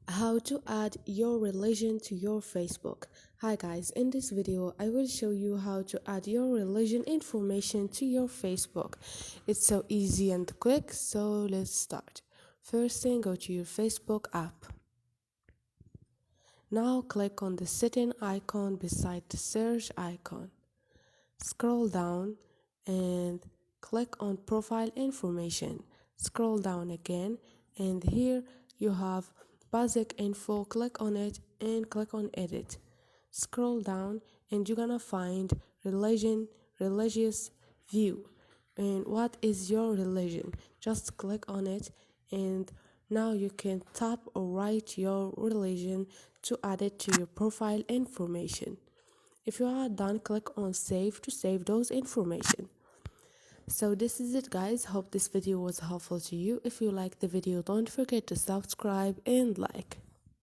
How to add your religion to your Facebook. Hi guys, in this video I will show you how to add your religion information to your Facebook. It's so easy and quick, so let's start. First thing, go to your Facebook app. Now click on the setting icon beside the search icon. Scroll down and click on profile information. Scroll down again and here you have basic info. Click on it and click on edit. Scroll down and you're gonna find religious view. And what is your religion? Just click on it and now you can tap or write your religion to add it to your profile information. If you are done, click on save to save those information. So this is it guys, hope this video was helpful to you. If you like the video, don't forget to subscribe and like.